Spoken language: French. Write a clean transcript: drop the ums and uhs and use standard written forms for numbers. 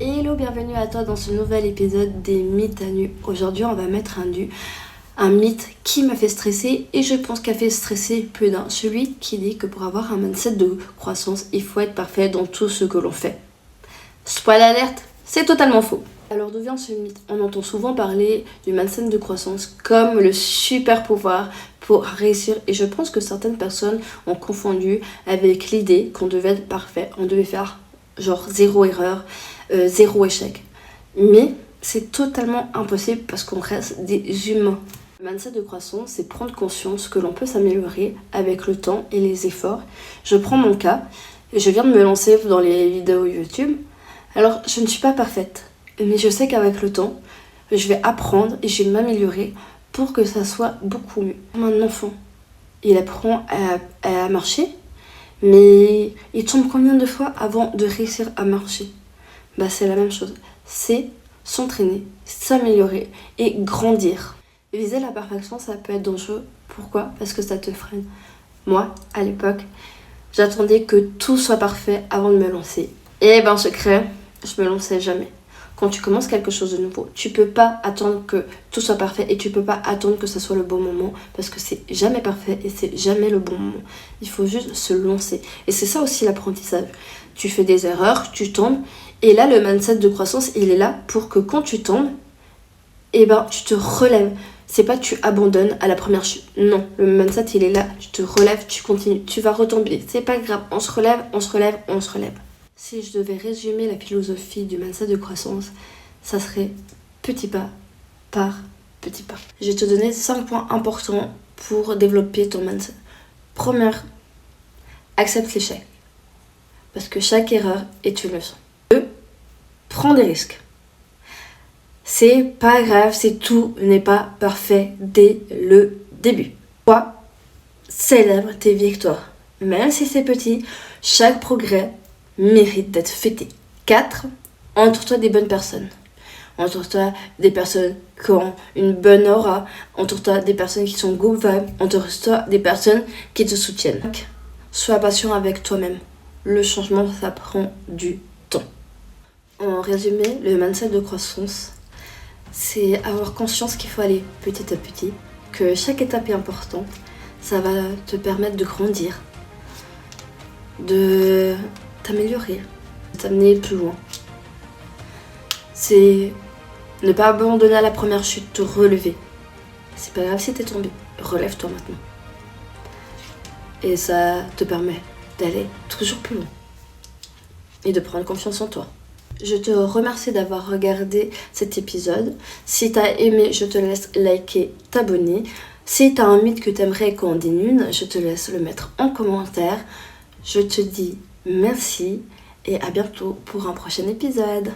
Hello, bienvenue à toi dans ce nouvel épisode des mythes à nu. Aujourd'hui, on va mettre un mythe qui m'a fait stresser et je pense qu'a fait stresser plus d'un. Celui qui dit que pour avoir un mindset de croissance, il faut être parfait dans tout ce que l'on fait. Spoiler alerte, c'est totalement faux. Alors d'où vient ce mythe? On entend souvent parler du mindset de croissance comme le super pouvoir pour réussir et je pense que certaines personnes ont confondu avec l'idée qu'on devait être parfait, on devait faire genre zéro erreur, zéro échec. Mais c'est totalement impossible parce qu'on reste des humains. Le mindset de croissance, c'est prendre conscience que l'on peut s'améliorer avec le temps et les efforts. Je prends mon cas, je viens de me lancer dans les vidéos YouTube. Alors, je ne suis pas parfaite, mais je sais qu'avec le temps, je vais apprendre et je vais m'améliorer pour que ça soit beaucoup mieux. Comme un enfant, il apprend à marcher, mais il tombe combien de fois avant de réussir à marcher? Bah, c'est la même chose. C'est s'entraîner, s'améliorer et grandir. Viser la perfection, ça peut être dangereux. Pourquoi? Parce que ça te freine. Moi, à l'époque, j'attendais que tout soit parfait avant de me lancer. Et ben, secret, je me lançais jamais. Quand tu commences quelque chose de nouveau, tu peux pas attendre que tout soit parfait et tu peux pas attendre que ce soit le bon moment parce que c'est jamais parfait et c'est jamais le bon moment. Il faut juste se lancer. Et c'est ça aussi l'apprentissage. Tu fais des erreurs, tu tombes et là le mindset de croissance, il est là pour que quand tu tombes, eh ben tu te relèves. C'est pas tu abandonnes à la première chute. Non, le mindset il est là, tu te relèves, tu continues, tu vas retomber. C'est pas grave, on se relève, on se relève, on se relève. Si je devais résumer la philosophie du mindset de croissance, ça serait petit pas par petit pas. Je vais te donner 5 points importants pour développer ton mindset. Première, accepte l'échec. Parce que chaque erreur est une leçon. 2, prends des risques. C'est pas grave si tout n'est pas parfait dès le début. 3, célèbre tes victoires. Même si c'est petit, chaque progrès mérite d'être fêté. 4, entoure-toi des bonnes personnes. Entoure-toi des personnes qui ont une bonne aura. Entoure-toi des personnes qui sont good vibe. Entoure-toi des personnes qui te soutiennent. 5, sois patient avec toi-même. Le changement, ça prend du temps. En résumé, le mindset de croissance, c'est avoir conscience qu'il faut aller petit à petit, que chaque étape est importante. Ça va te permettre de grandir, de t'améliorer, de t'amener plus loin. C'est ne pas abandonner à la première chute, te relever. C'est pas grave si t'es tombé, relève-toi maintenant. Et ça te permet d'aller toujours plus loin et de prendre confiance en toi. Je te remercie d'avoir regardé cet épisode. Si t'as aimé, je te laisse liker, t'abonner. Si t'as un mythe que t'aimerais qu'on dénune, je te laisse le mettre en commentaire. Je te dis merci et à bientôt pour un prochain épisode.